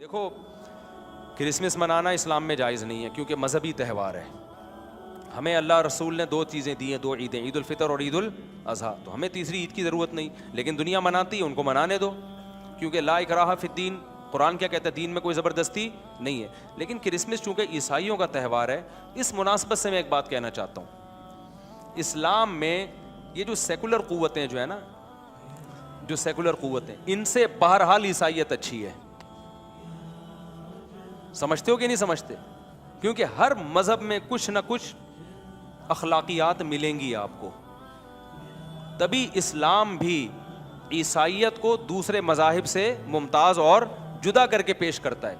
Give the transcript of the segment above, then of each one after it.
دیکھو کرسمس منانا اسلام میں جائز نہیں ہے کیونکہ مذہبی تہوار ہے. ہمیں اللہ رسول نے دو چیزیں دی ہیں, دو عیدیں, عید الفطر اور عید الاضحیٰ, تو ہمیں تیسری عید کی ضرورت نہیں. لیکن دنیا مناتی ہے, ان کو منانے دو, کیونکہ لا اکراہ فی الدین, قرآن کیا کہتا ہے, دین میں کوئی زبردستی نہیں ہے. لیکن کرسمس چونکہ عیسائیوں کا تہوار ہے, اس مناسبت سے میں ایک بات کہنا چاہتا ہوں. اسلام میں یہ جو سیکولر قوتیں جو ہے نا, جو سیکولر قوتیں, ان سے بہرحال عیسائیت اچھی ہے. سمجھتے ہو کہ نہیں سمجھتے؟ کیونکہ ہر مذہب میں کچھ نہ کچھ اخلاقیات ملیں گی آپ کو. تبھی اسلام بھی عیسائیت کو دوسرے مذاہب سے ممتاز اور جدا کر کے پیش کرتا ہے.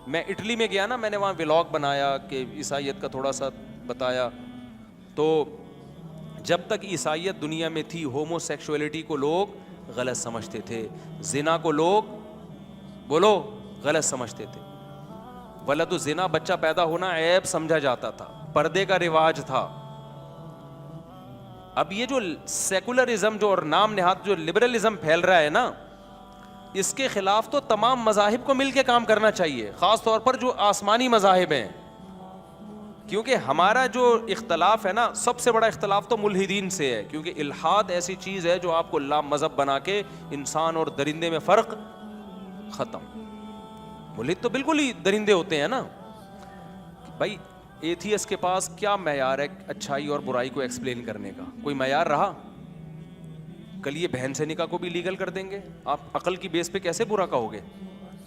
میں اٹلی میں گیا نا, میں نے وہاں ولاگ بنایا کہ عیسائیت کا تھوڑا سا بتایا. تو جب تک عیسائیت دنیا میں تھی, ہومو سیکشولیٹی کو لوگ غلط سمجھتے تھے, زنا کو لوگ بولو غلط سمجھتے تھے, ولد الزنا بچہ پیدا ہونا عیب سمجھا جاتا تھا, پردے کا رواج تھا. اب یہ جو سیکولرزم جو اور نام نہاد جو لبرلزم پھیل رہا ہے نا, اس کے خلاف تو تمام مذاہب کو مل کے کام کرنا چاہیے, خاص طور پر جو آسمانی مذاہب ہیں. کیونکہ ہمارا جو اختلاف ہے نا, سب سے بڑا اختلاف تو ملحدین سے ہے, کیونکہ الحاد ایسی چیز ہے جو آپ کو لا مذہب بنا کے انسان اور درندے میں فرق ختم. ملحد تو بالکل ہی درندے ہوتے ہیں نا. بھائی ایتھیس کے پاس کیا معیار ہے اچھائی اور برائی کو ایکسپلین کرنے کا؟ کوئی معیار رہا؟ کل یہ بہن سے نکاح کو بھی لیگل کر دیں گے, آپ عقل کی بیس پہ کیسے برا کہو گے؟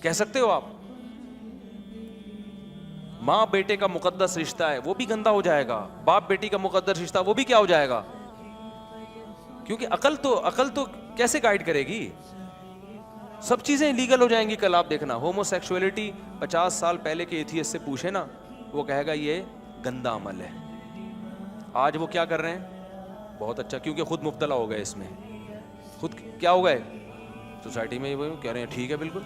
کہہ سکتے ہو آپ؟ ماں بیٹے کا مقدس رشتہ ہے, وہ بھی گندا ہو جائے گا. باپ بیٹی کا مقدس رشتہ, وہ بھی کیا ہو جائے گا؟ کیونکہ عقل تو کیسے گائیڈ کرے گی؟ سب چیزیں لیگل ہو جائیں گی. کل آپ دیکھنا ہومو سیکشولیٹی 50 سال پہلے کے ایتھیس سے پوچھے نا, وہ کہے گا یہ گندا عمل ہے. آج وہ کیا کر رہے ہیں؟ بہت اچھا, کیونکہ خود مبتلا ہو گئے اس میں, خود کیا ہو گئے سوسائٹی میں, وہ کہہ رہے ہیں ٹھیک ہے بالکل.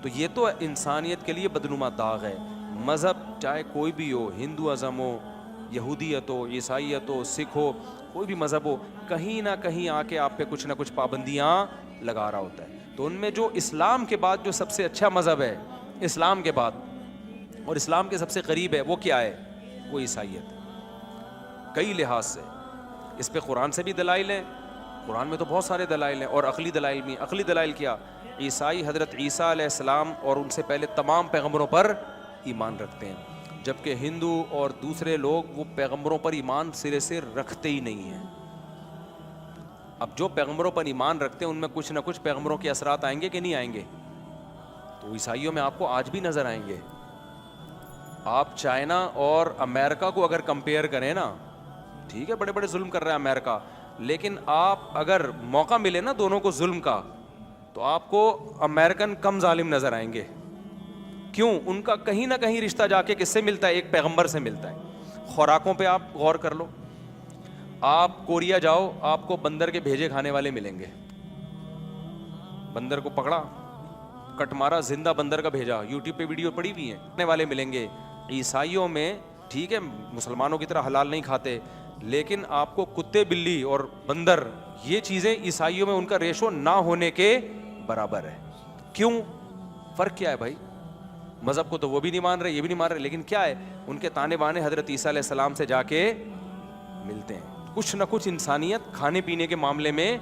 تو یہ تو انسانیت کے لیے بدنما داغ ہے. مذہب چاہے کوئی بھی ہو, ہندو ازم ہو, یہودیت ہو, عیسائیت ہو, سکھ ہو, کوئی بھی مذہب ہو, کہیں نہ کہیں آ کے آپ پہ کچھ نہ کچھ پابندیاں لگا رہا ہوتا ہے. تو ان میں جو اسلام کے بعد جو سب سے اچھا مذہب ہے, اسلام کے بعد اور اسلام کے سب سے قریب ہے, وہ کیا ہے؟ وہ عیسائیت. کئی لحاظ سے اس پہ قرآن سے بھی دلائل ہیں, قرآن میں تو بہت سارے دلائل ہیں, اور عقلی دلائل بھی. عقلی دلائل کیا؟ عیسائی حضرت عیسیٰ علیہ السلام اور ان سے پہلے تمام پیغمبروں پر ایمان رکھتے ہیں, جبکہ ہندو اور دوسرے لوگ وہ پیغمبروں پر ایمان سرے سے رکھتے ہی نہیں ہیں. اب جو پیغمبروں پر ایمان رکھتے ہیں ان میں کچھ نہ کچھ پیغمبروں کے اثرات آئیں گے کہ نہیں آئیں گے؟ تو عیسائیوں میں آپ کو آج بھی نظر آئیں گے. آپ چائنا اور امریکہ کو اگر کمپیئر کریں نا, ٹھیک ہے بڑے بڑے ظلم کر رہا ہے امریکہ, لیکن آپ اگر موقع ملے نا دونوں کو ظلم کا, تو آپ کو امریکن کم ظالم نظر آئیں گے. کیوں؟ ان کا کہیں نہ کہیں رشتہ جا کے کس سے ملتا ہے؟ ایک پیغمبر سے ملتا ہے. خوراکوں پہ آپ غور کر لو, آپ کوریا جاؤ, آپ کو بندر کے بھیجے کھانے والے ملیں گے. بندر کو پکڑا, کٹ مارا, زندہ بندر کا بھیجا, یوٹیوب پہ ویڈیو پڑی ہوئی ہیں, کھانے والے ملیں گے. عیسائیوں میں ٹھیک ہے مسلمانوں کی طرح حلال نہیں کھاتے, لیکن آپ کو کتے بلی اور بندر, یہ چیزیں عیسائیوں میں ان کا ریشو نہ ہونے کے برابر ہے. کیوں؟ فرق کیا ہے بھائی؟ مذہب کو تو وہ بھی نہیں مان رہے, یہ بھی نہیں مان رہے, لیکن کیا ہے, ان کے تانے بانے حضرت عیسیٰ علیہ السلام سے جا کے ملتے ہیں. کچھ نہ کچھ انسانیت کھانے پینے کے معاملے میں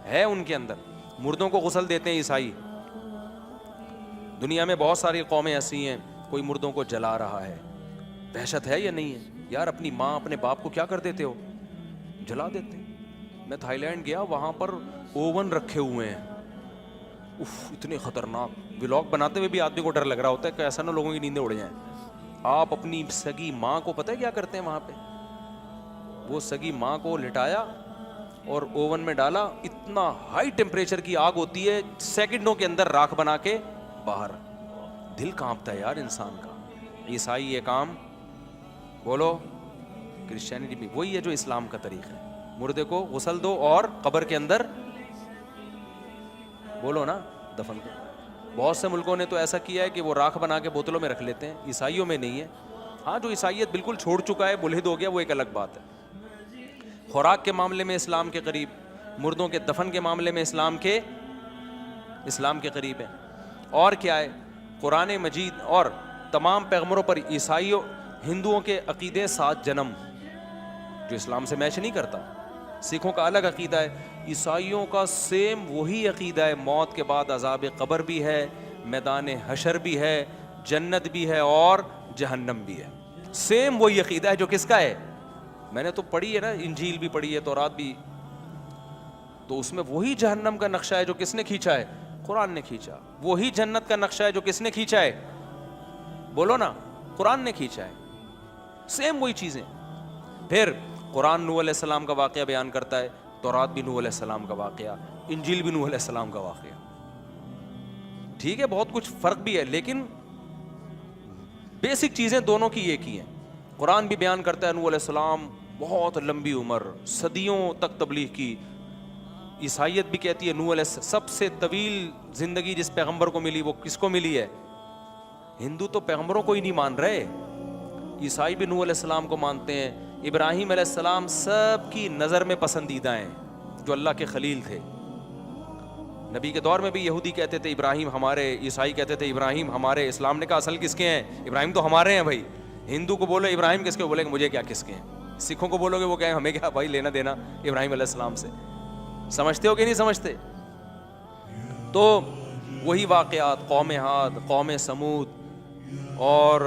ہے ان کے اندر. مردوں کو غسل دیتے ہیں عیسائی. دنیا میں بہت ساری قومیں ایسی ہیں, کوئی مردوں کو جلا رہا ہے. دہشت ہے یا نہیں ہے یار؟ اپنی ماں اپنے باپ کو کیا کر دیتے ہو؟ جلا دیتے. میں تھائی لینڈ گیا, وہاں پر اوون رکھے ہوئے ہیں, اتنے خطرناک. ولاگ بناتے ہوئے بھی آدمی کو ڈر لگ رہا ہوتا ہے کہ ایسا نہ لوگوں کی نیندیں اڑ جائیں. آپ اپنی سگی ماں کو پتہ ہے کیا کرتے ہیں وہاں پہ؟ وہ سگی ماں کو لٹایا اور اوون میں ڈالا, اتنا ہائی ٹیمپریچر کی آگ ہوتی ہے, سیکنڈوں کے اندر راکھ بنا کے باہر. دل کانپتا ہے یار انسان کا. عیسائی یہ کام, بولو کرسچینٹی بھی وہی ہے جو اسلام کا طریقہ ہے. مردے کو غسل دو اور قبر کے اندر بولو نا دفن دو. بہت سے ملکوں نے تو ایسا کیا ہے کہ وہ راکھ بنا کے بوتلوں میں رکھ لیتے ہیں. عیسائیوں میں نہیں ہے. ہاں جو عیسائیت بالکل چھوڑ چکا ہے, ملحد ہو گیا, وہ ایک الگ بات ہے. خوراک کے معاملے میں اسلام کے قریب, مردوں کے دفن کے معاملے میں اسلام کے قریب ہے. اور کیا ہے, قرآن مجید اور تمام پیغمبروں پر عیسائیوں ہندوؤں کے عقیدے 7 جنم جو اسلام سے میچ نہیں کرتا. سکھوں کا الگ عقیدہ ہے, عیسائیوں کا سیم وہی عقیدہ ہے, موت کے بعد عذاب قبر بھی ہے, میدان حشر بھی ہے, جنت بھی ہے اور جہنم بھی ہے. سیم وہی عقیدہ ہے جو کس کا ہے. میں نے تو پڑھی ہے نا, انجیل بھی پڑھی ہے, تورات بھی, تو اس میں وہی جہنم کا نقشہ ہے جو کس نے کھینچا ہے, قرآن نے کھینچا. وہی جنت کا نقشہ ہے جو کس نے کھینچا ہے, بولو نا, قرآن نے کھینچا ہے. سیم وہی چیزیں. پھر قرآن نوح علیہ السلام کا واقعہ بیان کرتا ہے, تورات بھی نوح علیہ السلام کا واقعہ, انجیل بھی نوح علیہ السلام کا واقعہ. ٹھیک ہے, بہت کچھ فرق بھی ہے, لیکن بیسک چیزیں دونوں کی ایک ہی ہیں. قرآن بھی بیان کرتا ہے نوح علیہ السلام بہت لمبی عمر, صدیوں تک تبلیغ کی. عیسائیت بھی کہتی ہے نوح علیہ سب سے طویل زندگی جس پیغمبر کو ملی وہ کس کو ملی ہے. ہندو تو پیغمبروں کو ہی نہیں مان رہے, عیسائی بھی نوح علیہ السلام کو مانتے ہیں. ابراہیم علیہ السلام سب کی نظر میں پسندیدہ ہیں, جو اللہ کے خلیل تھے. نبی کے دور میں بھی یہودی کہتے تھے ابراہیم ہمارے, عیسائی کہتے تھے ابراہیم ہمارے. اسلام نے کہا اصل کس کے ہیں, ابراہیم تو ہمارے ہیں بھائی. ہندو کو بولو ابراہیم کس کے, بولے کہ مجھے کیا کس کے ہیں. سکھوں کو بولو گے وہ کہیں ہمیں کیا بھائی لینا دینا ابراہیم علیہ السلام سے. سمجھتے ہو کہ نہیں سمجھتے. تو وہی واقعات, قوم عاد, قوم سمود اور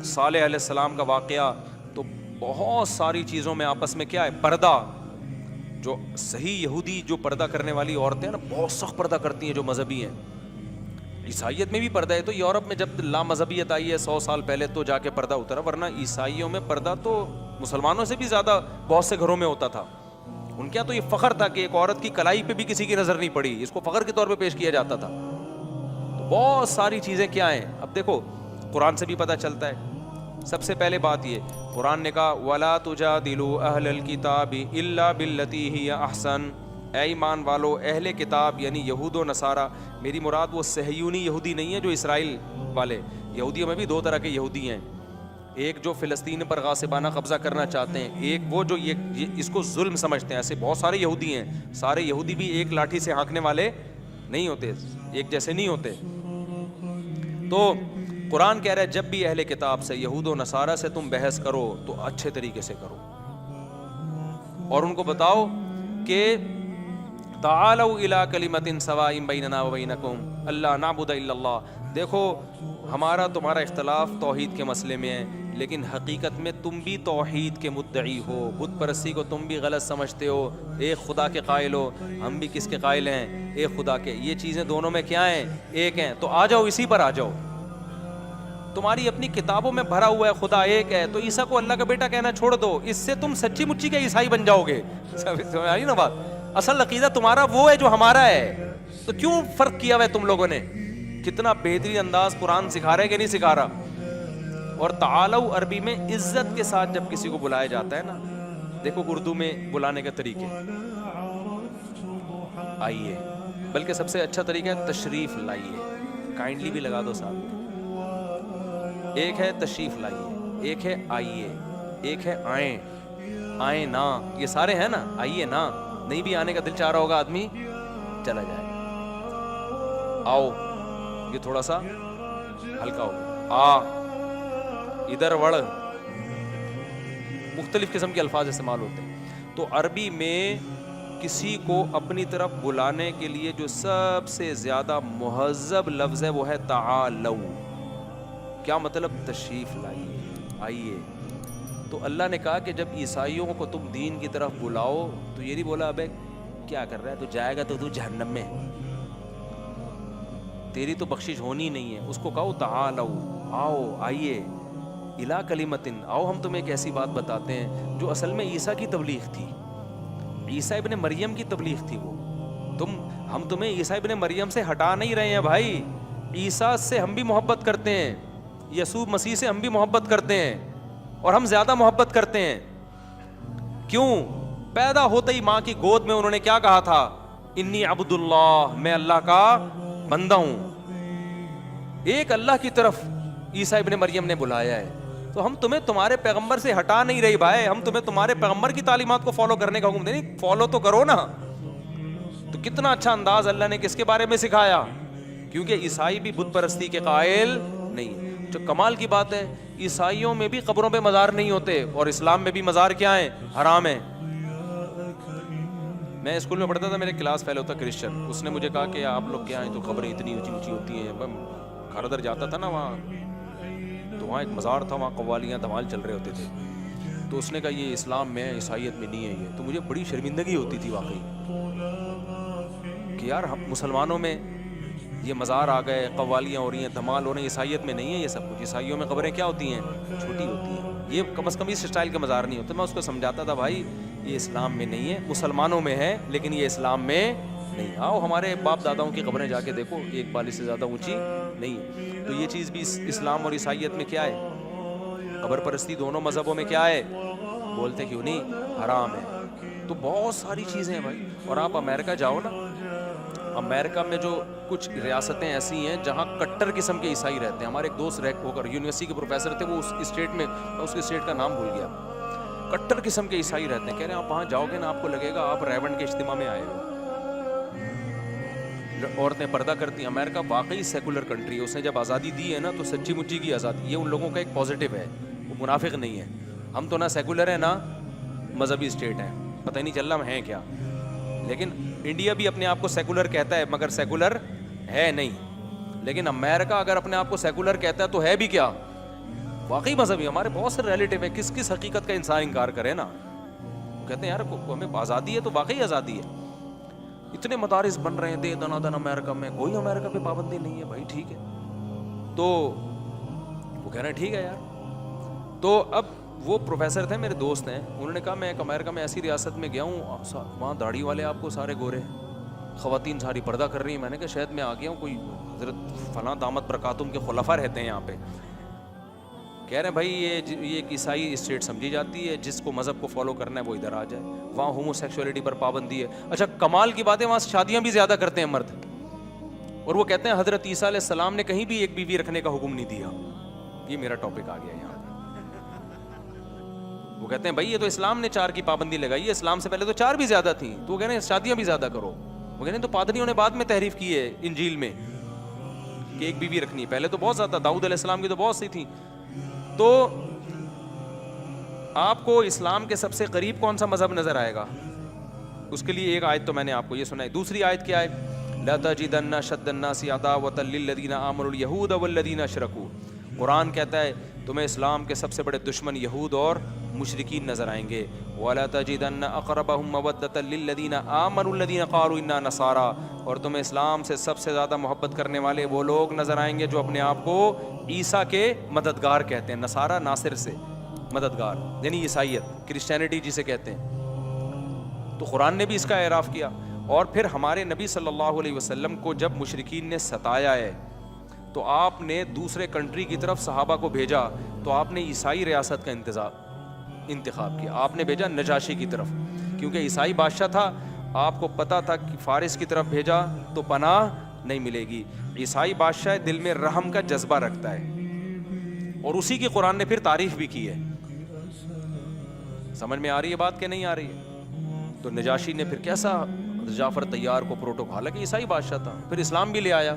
صالح علیہ السلام کا واقعہ, تو بہت ساری چیزوں میں آپس میں کیا ہے, پردہ. جو صحیح یہودی جو پردہ کرنے والی عورتیں ہیں نا, بہت سخت پردہ کرتی ہیں جو مذہبی ہیں. عیسائیت میں بھی پردہ ہے, تو یورپ میں جب لا مذہبیت آئی ہے 100 سال پہلے تو جا کے پردہ اترا, ورنہ عیسائیوں میں پردہ تو مسلمانوں سے بھی زیادہ بہت سے گھروں میں ہوتا تھا. ان کے یہاں تو یہ فخر تھا کہ ایک عورت کی کلائی پہ بھی کسی کی نظر نہیں پڑی, اس کو فخر کے طور پہ پیش کیا جاتا تھا. تو بہت ساری چیزیں کیا ہیں. اب دیکھو قرآن سے بھی پتہ چلتا ہے. سب سے پہلے بات یہ, قرآن نے کہا وَلَا تُجَادِلُوا أَهْلَ الْكِتَابِ إِلَّا بِالَّتِي هِيَ أَحْسَنُ. اے ایمان والو, اہل کتاب یعنی یہود و نصارہ, میری مراد وہ صہیونی یہودی نہیں ہے جو اسرائیل والے. یہودیوں میں بھی 2 طرح کے یہودی ہیں, ایک جو فلسطین پر غاصبانہ قبضہ کرنا چاہتے ہیں, ایک وہ جو یہ اس کو ظلم سمجھتے ہیں. ایسے بہت سارے یہودی ہیں, سارے یہودی بھی ایک لاٹھی سے ہانکنے والے نہیں ہوتے, ایک جیسے نہیں ہوتے. تو قرآن کہہ رہا ہے جب بھی اہل کتاب سے, یہود و نصارہ سے تم بحث کرو تو اچھے طریقے سے کرو, اور ان کو بتاؤ کہ تعالوا الی کلمۃ سواء بیننا وبینکم الا نعبد الا اللہ. دیکھو ہمارا تمہارا اختلاف توحید کے مسئلے میں ہے, لیکن حقیقت میں تم بھی توحید کے مدعی ہو. بت پرستی کو تم بھی غلط سمجھتے ہو, ایک خدا کے قائل ہو, ہم بھی کس کے قائل ہیں, ایک خدا کے. یہ چیزیں دونوں میں کیا ہیں, ایک ہیں. تو آ جاؤ اسی پر آ جاؤ. تمہاری اپنی کتابوں میں بھرا ہوا ہے خدا ایک ہے, تو عیسیٰ کو اللہ کا بیٹا کہنا چھوڑ دو, اس سے تم سچی مچی کے عیسائی بن جاؤ گے. سمجھ آئی نا بات. اصل عقیدہ تمہارا وہ ہے جو ہمارا ہے, تو کیوں فرق کیا ہوا ہے تم لوگوں نے. کتنا بہترین انداز قرآن سکھا رہا ہے کہ نہیں سکھا رہا. اور تعالو عربی میں عزت کے ساتھ جب کسی کو بلایا جاتا ہے نا, دیکھو اردو میں بلانے کے طریقے, آئیے, بلکہ سب سے اچھا طریقہ ہے تشریف لائیے. کائنڈلی بھی لگا دو ساتھ. ایک ہے تشریف لائیے, ایک ہے آئیے, ایک ہے آئیں, آئیں نا, یہ سارے ہیں نا, آئیے نا. نہیں بھی آنے کا دل چاہ رہا ہوگا آدمی چلا جائے. آؤ, یہ تھوڑا سا ہلکا ہو, آ, ادھر وڑ, مختلف قسم کے الفاظ استعمال ہوتے ہیں. تو عربی میں کسی کو اپنی طرف بلانے کے لیے جو سب سے زیادہ مہذب لفظ ہے وہ ہے تعالو. کیا مطلب, تشریف لائیے, آئیے. تو اللہ نے کہا کہ جب عیسائیوں کو تم دین کی طرف بلاؤ تو یہ نہیں بولا ابے کیا کر رہا ہے, تو جائے گا تو جہنم میں, تیری تو بخشش ہونی نہیں ہے. اس کو کہو تعالو, آؤ, آئیے, الی کلمۃ, آؤ ہم تمہیں ایک ایسی بات بتاتے ہیں جو اصل میں عیسیٰ کی تبلیغ تھی, عیسیٰ ابن مریم کی تبلیغ تھی وہ. ہم تمہیں عیسیٰ ابن مریم سے ہٹا نہیں رہے ہیں بھائی. عیسیٰ سے ہم بھی محبت کرتے ہیں, یسوع مسیح سے ہم بھی محبت کرتے ہیں, اور ہم زیادہ محبت کرتے ہیں. کیوں؟ پیدا ہوتے ہی ماں کی گود میں انہوں نے کیا کہا تھا, انی عبد اللہ, میں اللہ کا بندہ ہوں. ایک اللہ کی طرف عیسیٰ ابن مریم نے بلایا ہے. تو ہم تمہیں تمہارے پیغمبر سے ہٹا نہیں رہی بھائی, ہم تمہیں تمہارے پیغمبر کی تعلیمات کو فالو کرنے کا حکم دیں. فالو تو کرو نا. تو کتنا اچھا انداز اللہ نے کس کے بارے میں سکھایا, کیونکہ عیسائی بھی بت پرستی کے قائل نہیں ہے. جو کمال کی بات ہے, عیسائیوں میں بھی قبروں پہ مزار نہیں ہوتے, اور اسلام میں بھی مزار کیا ہیں, حرام ہیں. میں اسکول میں پڑھتا تھا, میرے کلاس فیلو تھا کرسچن, اس نے مجھے کہا کہ آپ لوگ کیا ہیں تو قبریں اتنی اونچی اونچی ہوتی ہیں. گھر ادھر جاتا تھا نا وہاں, تو وہاں ایک مزار تھا, وہاں قوالیاں دھمال چل رہے ہوتے تھے. تو اس نے کہا یہ اسلام میں ہے, عیسائیت میں نہیں ہے یہ. تو مجھے بڑی شرمندگی ہوتی تھی واقعی کہ یار ہم مسلمانوں میں یہ مزار آ گئے, قوالیاں ہو رہی ہیں, دھمال ہو رہے ہیں, عیسائیت میں نہیں ہے یہ سب کچھ. عیسائیوں میں قبریں کیا ہوتی ہیں, چھوٹی ہوتی ہیں. یہ کم از کم اس اسٹائل کا مزار نہیں ہوتا. میں اس کو سمجھاتا تھا بھائی یہ اسلام میں نہیں ہے, مسلمانوں میں ہے لیکن یہ اسلام میں نہیں. آؤ ہمارے باپ داداؤں کی قبریں جا کے دیکھو, ایک بالی سے زیادہ اونچی نہیں ہے. تو یہ چیز بھی اسلام اور عیسائیت میں کیا ہے, قبر پرستی دونوں مذہبوں میں کیا ہے, بولتے کیوں نہیں, حرام ہے. تو بہت ساری چیزیں ہیں بھائی. اور آپ امریکہ جاؤ نا, امریکہ میں جو کچھ ریاستیں ایسی ہیں جہاں کٹر قسم کے عیسائی رہتے ہیں. ہمارے ایک دوست ہو کر یونیورسٹی کے پروفیسر تھے, وہ اس اسٹیٹ میں, اس کے اسٹیٹ کا نام بھول گیا, کٹر قسم کے عیسائی رہتے ہیں. کہہ رہے ہیں آپ وہاں جاؤ گے نا آپ کو لگے گا آپ ریونڈ کے اجتماع میں آئے ہو. عورتیں پردہ کرتی ہیں. امریکہ واقعی سیکولر کنٹری ہے, اس نے جب آزادی دی ہے نا تو سچی مچی کی آزادی. یہ ان لوگوں کا ایک پازیٹیو ہے, وہ منافق نہیں ہے. ہم تو نہ سیکولر ہیں نہ مذہبی اسٹیٹ ہیں, پتہ ہی نہیں چل رہا ہم ہیں کیا. لیکن انڈیا بھی اپنے آپ کو سیکولر کہتا ہے مگر سیکولر ہے نہیں. لیکن امریکہ اگر اپنے آپ کو سیکولر کہتا ہے تو ہے بھی کیا, واقعی مذہبی. ہمارے بہت سے ریلیٹیو ہیں, کس حقیقت کا انسان انکار کرے نا. کہتے ہیں یار ہمیں آزادی ہے تو واقعی آزادی ہے. اتنے مدارس بن رہے ہیں دے دنا دن امریکہ میں, کوئی امریکہ پہ پابندی نہیں ہے بھائی, ٹھیک ہے. تو وہ کہہ رہے ہیں ٹھیک ہے یار. تو اب وہ پروفیسر تھے, میرے دوست ہیں, انہوں نے کہا میں ایک امریکہ میں ایسی ریاست میں گیا ہوں, وہاں داڑھی والے آپ کو سارے گورے, خواتین ساری پردہ کر رہی ہیں. میں نے کہا شاید میں آ گیا ہوں کوئی حضرت فلاں دامت برکاتہم کے خلفاء رہتے ہیں یہاں پہ. کہہ رہے ہیں بھائی یہ ایک عیسائی اسٹیٹ سمجھی جاتی ہے, جس کو مذہب کو فالو کرنا ہے وہ ادھر آ جائے. وہاں ہومو سیکشولیٹی پر پابندی ہے. اچھا کمال کی بات ہے وہاں شادیاں بھی زیادہ کرتے ہیں مرد, اور وہ کہتے ہیں حضرت عیسیٰ علیہ السلام نے کہیں بھی ایک بیوی رکھنے کا حکم نہیں دیا. یہ میرا ٹاپک آ گیا یہاں. وہ کہتے ہیں بھائی یہ تو اسلام نے 4 کی پابندی لگائی ہے, اسلام سے پہلے تو 4 بھی زیادہ تھیں. تو وہ کہہ رہے ہیں شادیاں بھی زیادہ کرو. وہ کہہ رہے ہیں تو پادریوں نے بعد میں تحریف کی ہے انجیل میں کہ ایک بیوی رکھنی, پہلے تو بہت زیادہ, داؤد علیہ السلام کی تو بہت سی تھیں. تو آپ کو اسلام کے سب سے قریب کون سا مذہب نظر آئے گا؟ اس کے لیے ایک آیت تو میں نے آپ کو یہ سنائی. دوسری آیت کیا ہے, لا تجدن اشد الناس عداوۃ للذین آمنوا الیہود والذین اشرکوا. قرآن کہتا ہے تمہیں اسلام کے سب سے بڑے دشمن یہود اور مشرکین نظر آئیں گے. وَلَا تَجِدَنَّ أَقْرَبَهُمْ مَوَدَّةً لِلَّذِينَ آمَنُوا الَّذِينَ قَالُوا إِنَّا نَصَارَىٰ. اور تمہیں اسلام سے سب سے زیادہ محبت کرنے والے وہ لوگ نظر آئیں گے جو اپنے آپ کو عیسیٰ کے مددگار کہتے ہیں. نصارہ ناصر سے مددگار, یعنی عیسائیت, کرسچینٹی جسے کہتے ہیں. تو قرآن نے بھی اس کا اعراف کیا. اور پھر ہمارے نبی صلی اللہ علیہ وسلم کو جب مشرکین نے ستایا ہے تو آپ نے دوسرے کنٹری کی طرف صحابہ کو بھیجا, تو آپ نے عیسائی ریاست کا انتخاب کیا. آپ نے بھیجا نجاشی کی طرف, کیونکہ عیسائی بادشاہ تھا. آپ کو پتا تھا کہ فارس کی طرف بھیجا تو پناہ نہیں ملے گی. عیسائی بادشاہ دل میں رحم کا جذبہ رکھتا ہے, اور اسی کی قرآن نے پھر تعریف بھی کی ہے. سمجھ میں آ رہی ہے بات کہ نہیں آ رہی ہے؟ تو نجاشی نے پھر کیسا جعفر طیار کو پروٹوکال ہے کہ عیسائی بادشاہ تھا, پھر اسلام بھی لے آیا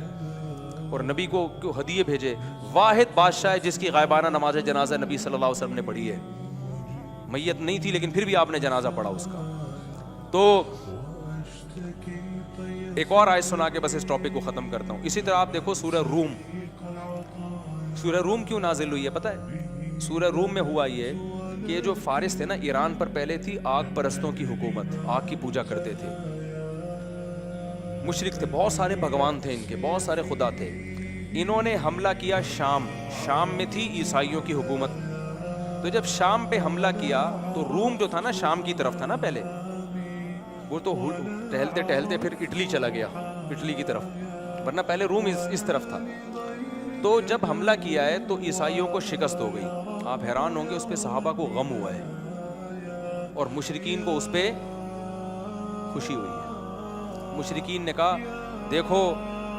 اور نبی کو ہدیے بھیجے. واحد بادشاہ ہے جس کی غائبانہ نماز جنازہ نبی صلی اللہ علیہ وسلم نے پڑھی ہے. میت نہیں تھی لیکن پھر بھی آپ نے جنازہ پڑھا اس کا. تو ایک اور آیت سنا کے بس اس ٹاپک کو ختم کرتا ہوں. اسی طرح آپ دیکھو سورہ روم. سورہ روم کیوں نازل ہوئی ہے پتہ ہے؟ سورہ روم میں ہوا یہ کہ یہ جو فارس تھے نا, ایران پر پہلے تھی آگ پرستوں کی حکومت, آگ کی پوجا کرتے تھے, مشرک تھے, بہت سارے بھگوان تھے ان کے, بہت سارے خدا تھے. انہوں نے حملہ کیا شام میں تھی عیسائیوں کی حکومت. تو جب شام پہ حملہ کیا تو روم جو تھا نا شام کی طرف تھا نا پہلے, وہ تو ٹہلتے ٹہلتے پھر اٹلی چلا گیا, اٹلی کی طرف, ورنہ پہلے روم اس طرف تھا. تو جب حملہ کیا ہے تو عیسائیوں کو شکست ہو گئی. آپ حیران ہوں گے اس پہ صحابہ کو غم ہوا ہے اور مشرکین کو اس پہ خوشی ہوئی ہے. مشرکین نے کہا دیکھو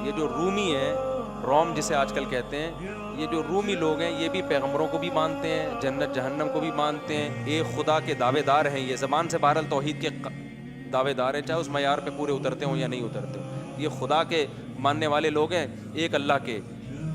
یہ جو رومی ہیں, روم جسے آج کل کہتے ہیں, یہ جو رومی لوگ ہیں یہ بھی پیغمبروں کو بھی مانتے ہیں, جنت جہنم کو بھی مانتے ہیں, ایک خدا کے دعوے دار ہیں. یہ زبان سے بہرحال توحید کے دعوے دار ہیں, چاہے اس معیار پہ پورے اترتے ہوں یا نہیں اترتے ہوں. یہ خدا کے ماننے والے لوگ ہیں ایک اللہ کے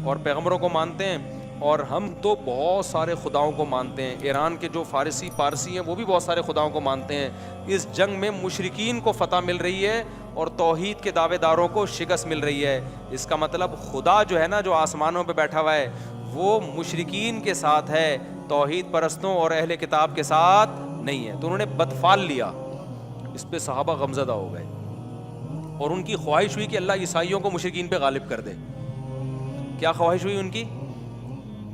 اور پیغمبروں کو مانتے ہیں, اور ہم تو بہت سارے خداؤں کو مانتے ہیں. ایران کے جو فارسی پارسی ہیں وہ بھی بہت سارے خداؤں کو مانتے ہیں. اس جنگ میں مشرکین کو فتح مل رہی ہے اور توحید کے دعوے داروں کو شکست مل رہی ہے. اس کا مطلب خدا جو ہے نا, جو آسمانوں پہ بیٹھا ہوا ہے, وہ مشرکین کے ساتھ ہے, توحید پرستوں اور اہل کتاب کے ساتھ نہیں ہے. تو انہوں نے بدفال لیا. اس پہ صحابہ غمزدہ ہو گئے اور ان کی خواہش ہوئی کہ اللہ عیسائیوں کو مشرکین پہ غالب کر دے. کیا خواہش ہوئی ان کی؟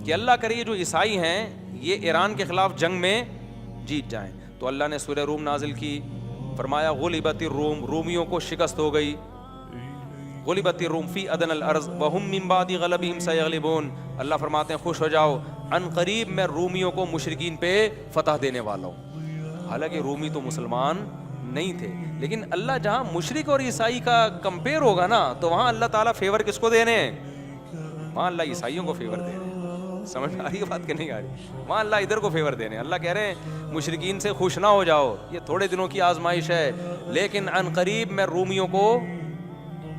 کہ اللہ کرے یہ جو عیسائی ہیں یہ ایران کے خلاف جنگ میں جیت جائیں. تو اللہ نے سورہ روم نازل کی, فرمایا غلبت الروم, رومیوں کو شکست ہو گئی. غلبت الروم فی ادنی الارض وهم من بعد غلبهم سیغلبون. اللہ فرماتے ہیں خوش ہو جاؤ, ان قریب میں رومیوں کو مشرکین پہ فتح دینے والا ہوں. حالانکہ رومی تو مسلمان نہیں تھے, لیکن اللہ جہاں مشرک اور عیسائی کا کمپیئر ہوگا نا, تو وہاں اللہ تعالیٰ فیور کس کو دے رہے ہیں؟ وہاں اللہ عیسائیوں کو فیور دے رہے ہیں. سمجھ آ رہی ہے بات کہ نہیں آ رہی؟ وہاں اللہ ادھر کو فیور دے رہے ہیں. اللہ کہہ رہے ہیں مشرکین سے خوش نہ ہو جاؤ, یہ تھوڑے دنوں کی آزمائش ہے, لیکن ان قریب میں رومیوں کو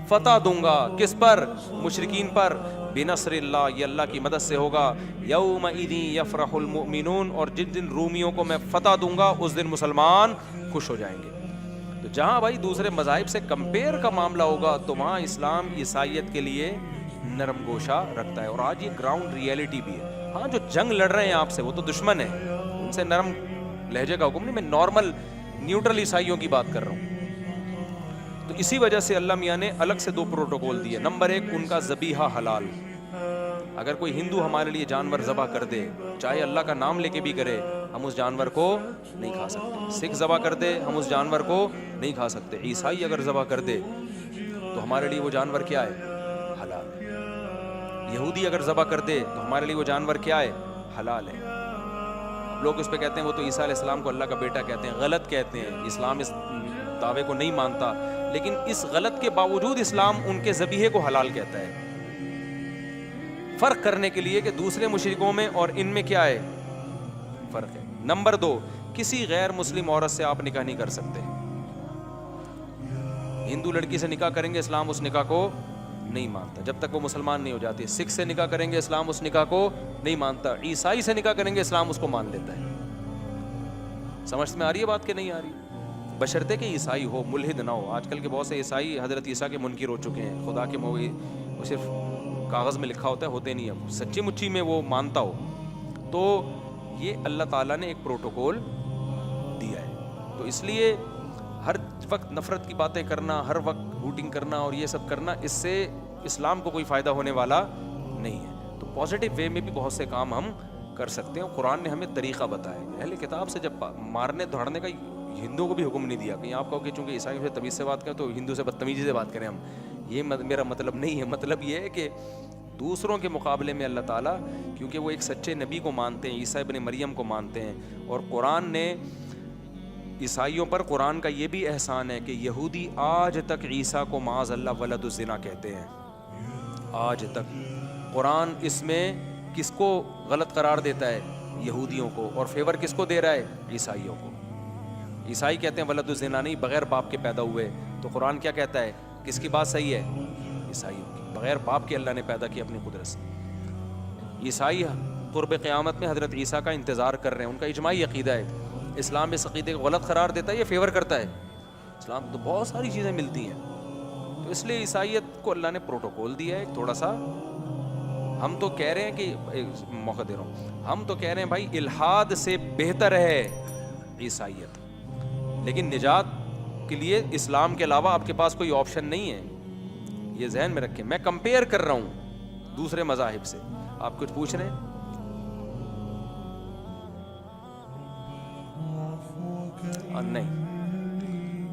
فتح دوں گا. کس پر؟ مشرکین پر. بنصر اللہ, یہ اللہ کی مدد سے ہوگا. یومئذ یفرح المؤمنون, اور جن دن رومیوں کو میں فتح دوں گا اس دن مسلمان خوش ہو جائیں گے. تو جہاں بھائی دوسرے مذاہب سے کمپیئر کا معاملہ ہوگا تو وہاں اسلام عیسائیت کے لیے نرم گوشہ رکھتا ہے. اور آج یہ گراؤنڈ ریئلٹی بھی ہے. ہاں جو جنگ لڑ رہے ہیں آپ سے وہ تو دشمن ہیں, ان سے نرم لہجے کا حکم نہیں, میں نارمل نیوٹرل عیسائیوں کی بات کر رہا ہوں. تو اسی وجہ سے اللہ میاں نے الگ سے 2 پروٹوکول دیے. نمبر 1, ان کا ذبیحہ حلال. اگر کوئی ہندو ہمارے لیے جانور ذبح کر دے, چاہے اللہ کا نام لے کے بھی کرے, ہم اس جانور کو نہیں کھا سکتے. سکھ ذبح کر دے, ہم اس جانور کو نہیں کھا سکتے. عیسائی اگر ذبح کر دے تو ہمارے لیے وہ جانور کیا ہے؟ حلال ہے. یہودی اگر ذبح کر دے تو ہمارے لیے وہ جانور کیا ہے؟ حلال ہے. لوگ اس پہ کہتے ہیں وہ تو عیسیٰ علیہ السلام کو اللہ کا بیٹا کہتے ہیں. غلط کہتے ہیں, اسلام اس دعوے کو نہیں مانتا, لیکن اس غلط کے باوجود اسلام ان کے ذبیحے کو حلال کہتا ہے, فرق کرنے کے لیے کہ دوسرے مشرکوں میں اور ان میں کیا ہے فرق ہے. نمبر 2, کسی غیر مسلم عورت سے آپ نکاح نہیں کر سکتے. ہندو لڑکی سے نکاح کریں گے, اسلام اس نکاح کو نہیں مانتا جب تک وہ مسلمان نہیں ہو جاتی. سکھ سے نکاح کریں گے, اسلام اس نکاح کو نہیں مانتا. عیسائی سے نکاح کریں گے, اسلام اس کو مان لیتا ہے. سمجھ میں آ رہی ہے بات کہ نہیں آ رہی؟ بشرطے کہ عیسائی ہو, ملحد نہ ہو. آج کل کے بہت سے عیسائی حضرت عیسیٰ کے منکر ہو چکے ہیں. خدا کے وہ صرف کاغذ میں لکھا ہوتا ہے, ہوتے نہیں ہے. سچی مچی میں وہ مانتا ہو. تو یہ اللہ تعالیٰ نے ایک پروٹوکول دیا ہے. تو اس لیے ہر وقت نفرت کی باتیں کرنا, ہر وقت ہوٹنگ کرنا اور یہ سب کرنا, اس سے اسلام کو کوئی فائدہ ہونے والا نہیں ہے. تو پازیٹیو وے میں بھی بہت سے کام ہم کر سکتے ہیں. قرآن نے ہمیں طریقہ بتایا. اہل کتاب سے جب مارنے دھاڑنے کا ہندوؤں کو بھی حکم نہیں دیا. کہیں آپ کہو کہ چونکہ عیسائیوں سے تمیز سے بات کریں تو ہندو سے بدتمیزی سے بات کریں ہم, یہ میرا مطلب نہیں ہے. مطلب یہ ہے کہ دوسروں کے مقابلے میں اللہ تعالیٰ, کیونکہ وہ ایک سچے نبی کو مانتے ہیں, عیسیٰ ابن مریم کو مانتے ہیں, اور قرآن نے عیسائیوں پر, قرآن کا یہ بھی احسان ہے کہ یہودی آج تک عیسیٰ کو معاذ اللہ ولد الزنا کہتے ہیں. آج تک قرآن اس میں کس کو غلط قرار دیتا ہے؟ یہودیوں کو. اور فیور کس کو دے رہا ہے؟ عیسائیوں کو. عیسائی کہتے ہیں ولد الزنا نہیں, بغیر باپ کے پیدا ہوئے. تو قرآن کیا کہتا ہے؟ کس کی بات صحیح ہے؟ عیسائیوں کی. بغیر باپ کے اللہ نے پیدا کیا اپنی قدرت سے. عیسائی قرب قیامت میں حضرت عیسیٰ کا انتظار کر رہے ہیں, ان کا اجماعی عقیدہ ہے. اسلام اس عقیدے کو غلط قرار دیتا ہے یا فیور کرتا ہے؟ اسلام تو بہت ساری چیزیں ملتی ہیں. تو اس لیے عیسائیت کو اللہ نے پروٹوکول دیا ہے تھوڑا سا. ہم تو کہہ رہے ہیں کہ موقع دے رہا ہوں, ہم تو کہہ رہے ہیں بھائی الحاد سے بہتر ہے عیسائیت, لیکن نجات کے لیے اسلام کے علاوہ آپ کے پاس کوئی آپشن نہیں ہے. یہ ذہن میں رکھیں. میں کمپیئر کر رہا ہوں دوسرے مذاہب سے. آپ کچھ پوچھ رہے ہیں؟ نہیں.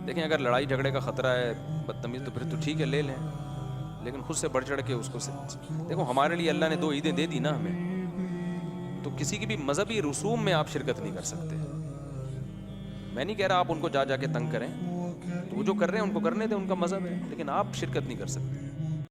دیکھیں اگر لڑائی جھگڑے کا خطرہ ہے, بدتمیز, تو پھر تو ٹھیک ہے لے لیں, لیکن خود سے بڑھ چڑھ کے اس کو دیکھو. ہمارے لیے اللہ نے 2 عیدیں دے دی نا ہمیں, تو کسی کی بھی مذہبی رسوم میں آپ شرکت نہیں کر سکتے. میں نہیں کہہ رہا آپ ان کو جا کے تنگ کریں, تو وہ جو کر رہے ہیں ان کو کرنے دیں, ان کا مذہب ہے, لیکن آپ شرکت نہیں کر سکتے.